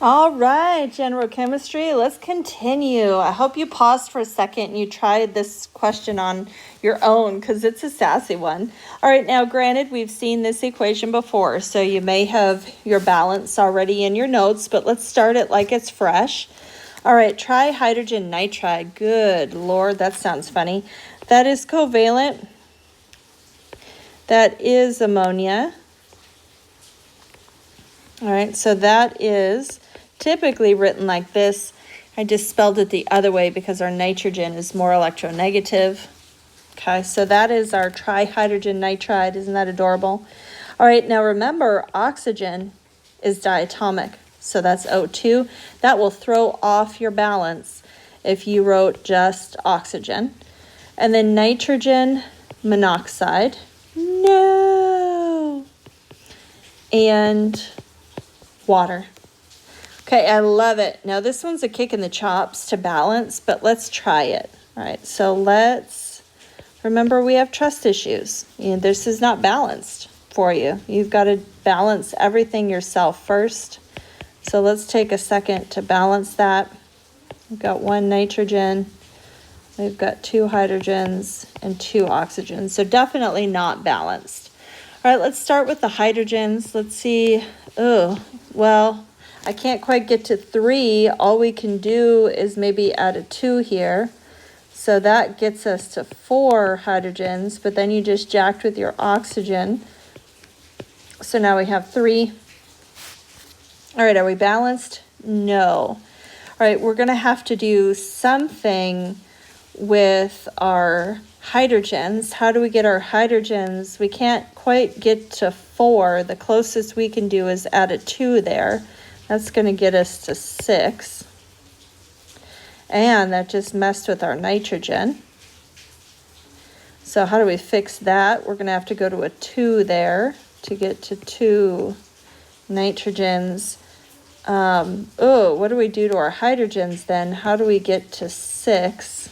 All right, general chemistry, let's continue. I hope you paused for a second and you tried this question on your own because it's a sassy one. All right, now granted, we've seen this equation before, so you may have your balance already in your notes, but let's start it like it's fresh. All right, trihydrogen nitride. Good Lord, that sounds funny. That is covalent. That is ammonia. All right, so that is typically written like this. I just spelled it the other way because our nitrogen is more electronegative. Okay, so that is our trihydrogen nitride. Isn't that adorable? All right, now remember, oxygen is diatomic, so that's O2. That will throw off your balance if you wrote just oxygen. And then nitrogen monoxide. No. And water. Okay, I love it. Now this one's a kick in the chops to balance, but let's try it. All right, so let's remember we have trust issues. This is not balanced for you. You've got to balance everything yourself first. So let's take a second to balance that. We've got one nitrogen, we've got two hydrogens, and two oxygens. So definitely not balanced. All right, let's start with the hydrogens. Let's see. Oh, well, I can't quite get to 3. All we can do is maybe add a 2 here. So that gets us to 4 hydrogens, but then you just jacked with your oxygen. So now we have 3. All right, are we balanced? No. All right, we're going to have to do something with our hydrogens. How do we get our hydrogens? We can't quite get to 4. The closest we can do is add a 2 there. That's going to get us to 6. And that just messed with our nitrogen. So how do we fix that? We're going to have to go to a 2 there to get to 2 nitrogens. What do we do to our hydrogens then? How do we get to 6?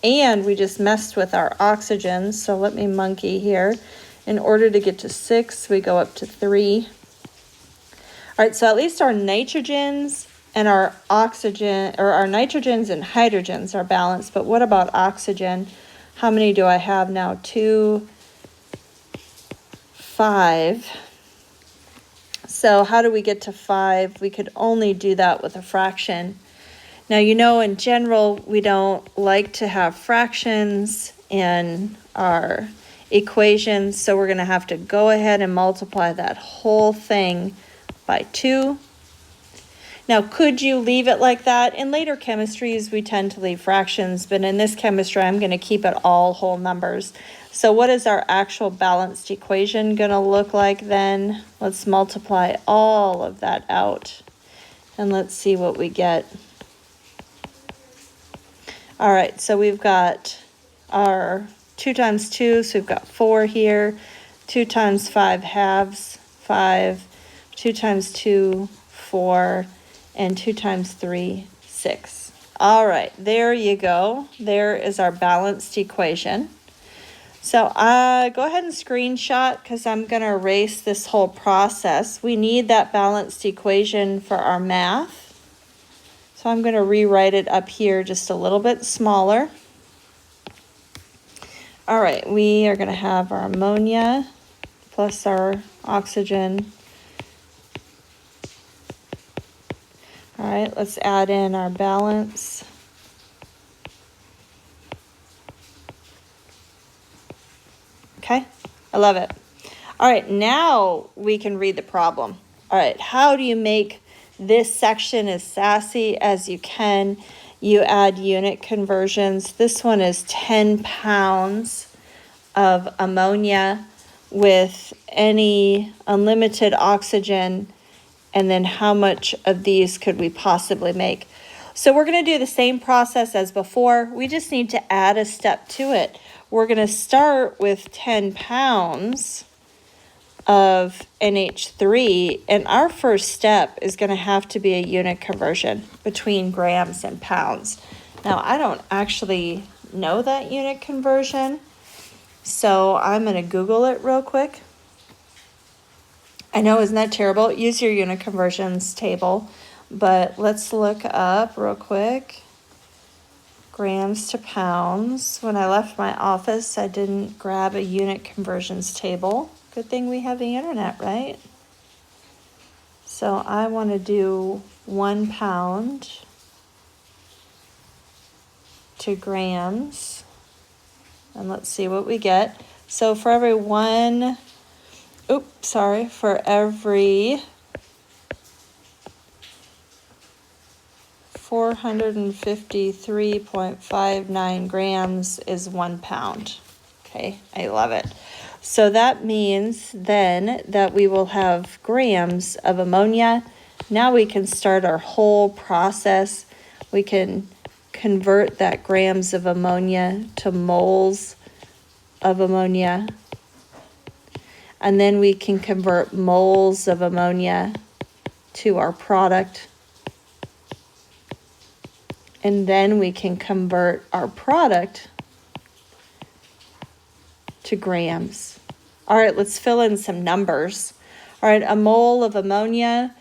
And we just messed with our oxygen, so let me monkey here. In order to get to 6, we go up to 3. All right, so at least our nitrogens and our oxygen, or our nitrogens and hydrogens are balanced, but what about oxygen? How many do I have now? 2, 5. So how do we get to 5? We could only do that with a fraction. Now, in general, we don't like to have fractions in our equations, so we're going to have to go ahead and multiply that whole thing by 2. Now, could you leave it like that? In later chemistries, we tend to leave fractions, but in this chemistry, I'm going to keep it all whole numbers. So what is our actual balanced equation going to look like then? Let's multiply all of that out, and let's see what we get. All right, so we've got our 2 times 2, so we've got 4 here. 2 times 5 halves, 5. 2 times 2, 4. And 2 times 3, 6. All right, there you go. There is our balanced equation. So go ahead and screenshot because I'm going to erase this whole process. We need that balanced equation for our math. So I'm going to rewrite it up here just a little bit smaller. All right, we are going to have our ammonia plus our oxygen. All right, let's add in our balance. Okay, I love it. All right, now we can read the problem. All right, how do you make this section as sassy as you can? You add unit conversions. This one is 10 pounds of ammonia with any unlimited oxygen, and then how much of these could we possibly make? So we're going to do the same process as before. We just need to add a step to it. We're going to start with 10 pounds of NH3, and our first step is going to have to be a unit conversion between grams and pounds. Now, I don't actually know that unit conversion, so I'm going to Google it real quick. I know, isn't that terrible? Use your unit conversions table. but let's look up real quick. Grams to pounds. When I left my office, I didn't grab a unit conversions table. Good thing we have the internet, right? So I want to do 1 pound to grams. And let's see what we get. So for every for every 453.59 grams is 1 pound. Okay, I love it. So that means then that we will have grams of ammonia. Now we can start our whole process. We can convert that grams of ammonia to moles of ammonia. And then we can convert moles of ammonia to our product. And then we can convert our product to grams. All right, let's fill in some numbers. All right, a mole of ammonia.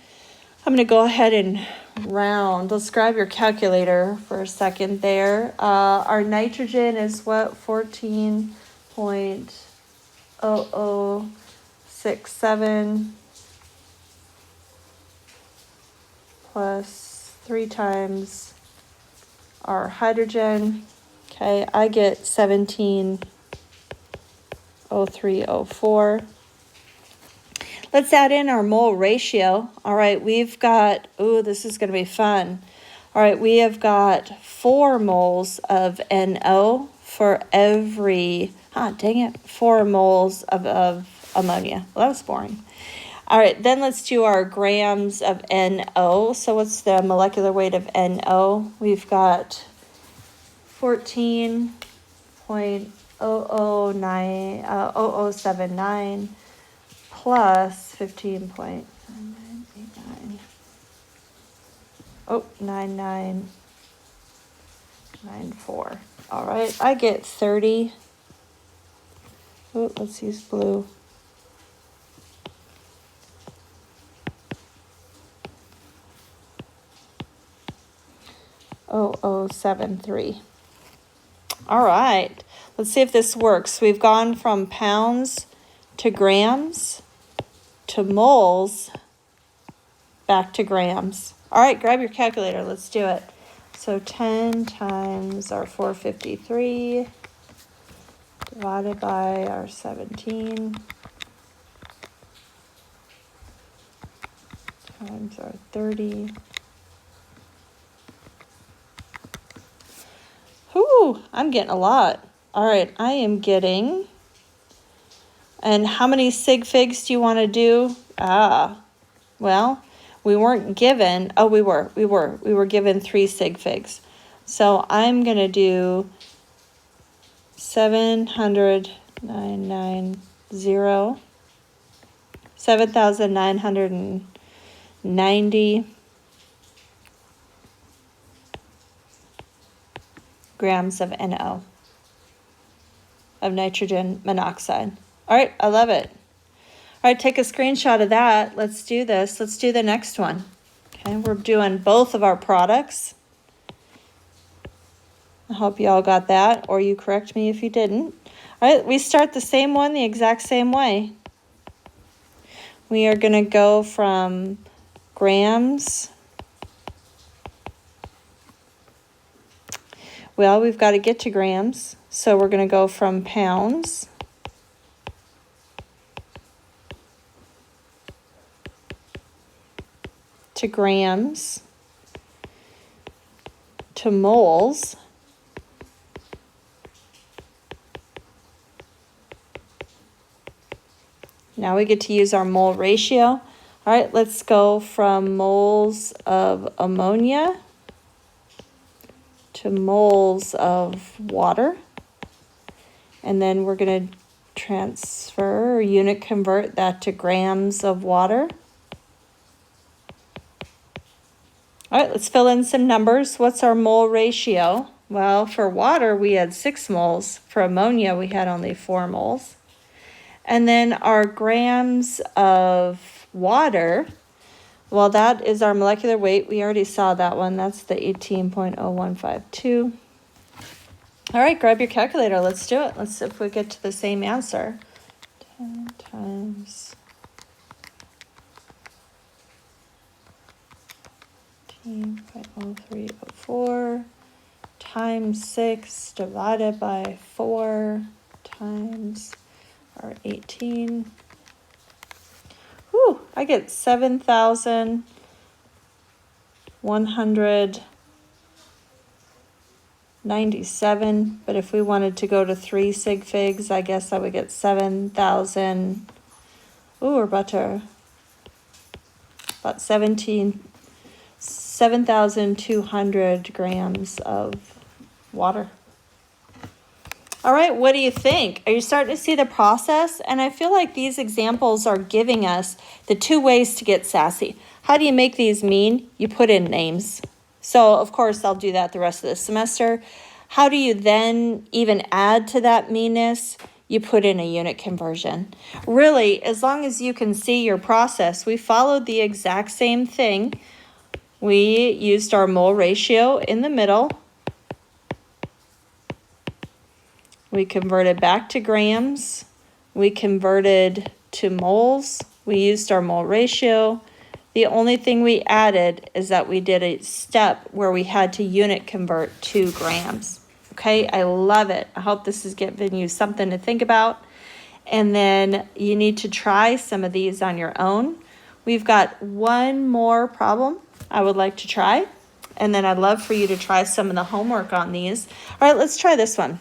I'm going to go ahead and round. Let's grab your calculator for a second there. Our nitrogen is what? 14.0067 plus 3 times our hydrogen. Okay, I get 170304. Let's add in our mole ratio. All right, we've got, this is going to be fun. All right, we have got 4 moles of NO for every, 4 moles of ammonia. Well, that was boring. All right, then let's do our grams of NO. So what's the molecular weight of NO? We've got 14.0079 plus 15.99. 9994. All right, I get 30. Let's use blue. .0073. All right, let's see if this works. We've gone from pounds to grams to moles back to grams. All right, grab your calculator. Let's do it. So 10 times our 453 divided by our 17 times our 30. Whew, I'm getting a lot. All right, I am getting, and how many sig figs do you want to do? Well, we weren't given, we were given 3 sig figs. So I'm going to do 7,990 grams of NO, of nitrogen monoxide. All right, I love it. All right, take a screenshot of that. Let's do this. Let's do the next one. Okay, we're doing both of our products. I hope you all got that, or you correct me if you didn't. All right, we start the same one the exact same way. We are going to go from grams. Well, we've got to get to grams, so we're going to go from pounds to grams to moles Now we get to use our mole ratio. All right, let's go from moles of ammonia to moles of water. And then we're going to transfer or unit convert that to grams of water. All right, let's fill in some numbers. What's our mole ratio? Well, for water, we had 6 moles. For ammonia, we had only 4 moles. And then our grams of water, Well, that is our molecular weight. We already saw that one. That's the 18.0152. All right, grab your calculator. Let's do it. Let's see if we get to the same answer. 10 times 18.0304 times 6 divided by 4 times our 18. Whew, I get 7,197, but if we wanted to go to 3 sig figs, I guess I would get 7,000. Ooh, we're about 7,200 grams of water. All right, what do you think? Are you starting to see the process? And I feel like these examples are giving us the 2 ways to get sassy. How do you make these mean? You put in names. So, of course, I'll do that the rest of the semester. How do you then even add to that meanness? You put in a unit conversion. Really, as long as you can see your process, we followed the exact same thing. We used our mole ratio in the middle. We converted back to grams. We converted to moles. We used our mole ratio. The only thing we added is that we did a step where we had to unit convert to grams. Okay, I love it. I hope this is giving you something to think about. And then you need to try some of these on your own. We've got one more problem I would like to try. And then I'd love for you to try some of the homework on these. All right, let's try this one.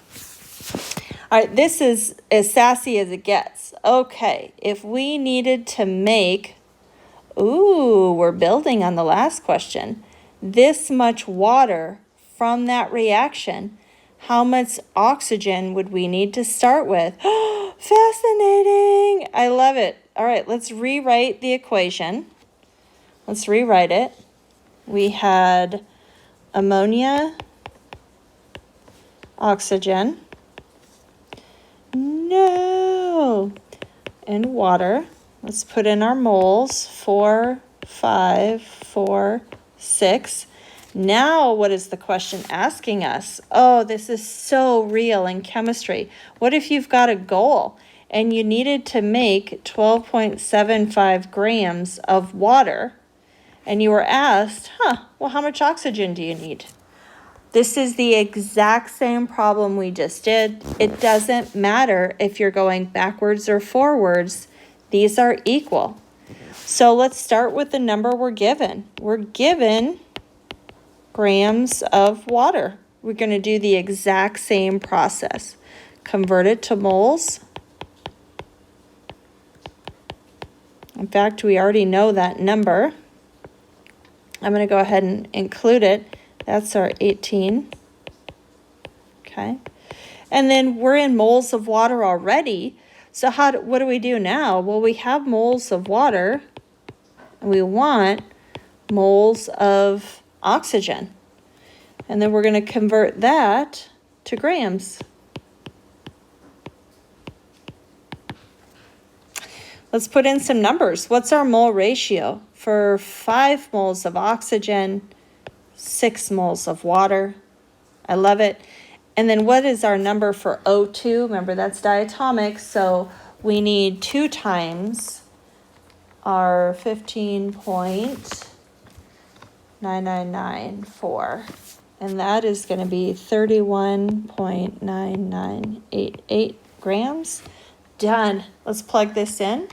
All right, this is as sassy as it gets. Okay, if we needed to make, ooh, we're building on the last question, this much water from that reaction, how much oxygen would we need to start with? Fascinating. I love it. All right, let's rewrite the equation. Let's rewrite it. We had ammonia, oxygen, no, and water. Let's put in our moles, 4, 5, 4, 6. Now, what is the question asking us? Oh, this is so real in chemistry. What if you've got a goal and you needed to make 12.75 grams of water and you were asked, well, how much oxygen do you need? This is the exact same problem we just did. It doesn't matter if you're going backwards or forwards. These are equal. So let's start with the number we're given. We're given grams of water. We're going to do the exact same process. Convert it to moles. In fact, we already know that number. I'm going to go ahead and include it. That's our 18. Okay. And then we're in moles of water already. So what do we do now? Well, we have moles of water, and we want moles of oxygen. And then we're going to convert that to grams. Let's put in some numbers. What's our mole ratio? For 5 moles of oxygen, 6 moles of water. I love it. And then what is our number for O2? Remember, that's diatomic, so we need 2 times our 15.9994. And that is going to be 31.9988 grams. Done. Let's plug this in.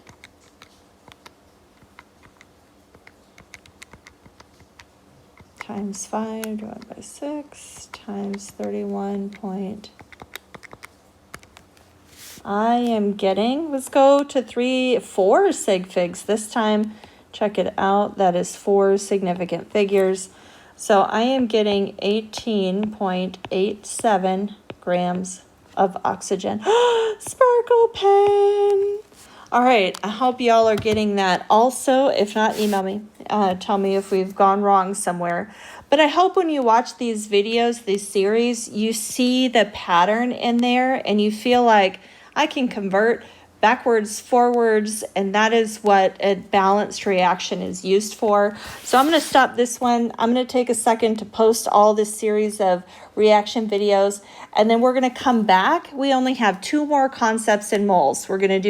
Times 5 divided by 6 times 31 point. I am getting, let's go to 4 sig figs this time. Check it out. That is 4 significant figures. So I am getting 18.87 grams of oxygen. Sparkle pen. All right, I hope y'all are getting that. Also, if not, email me. Tell me if we've gone wrong somewhere. But I hope when you watch these videos, these series, you see the pattern in there and you feel like I can convert backwards, forwards, and that is what a balanced reaction is used for. So I'm going to stop this one. I'm going to take a second to post all this series of reaction videos, and then we're going to come back. We only have 2 more concepts in moles. We're going to do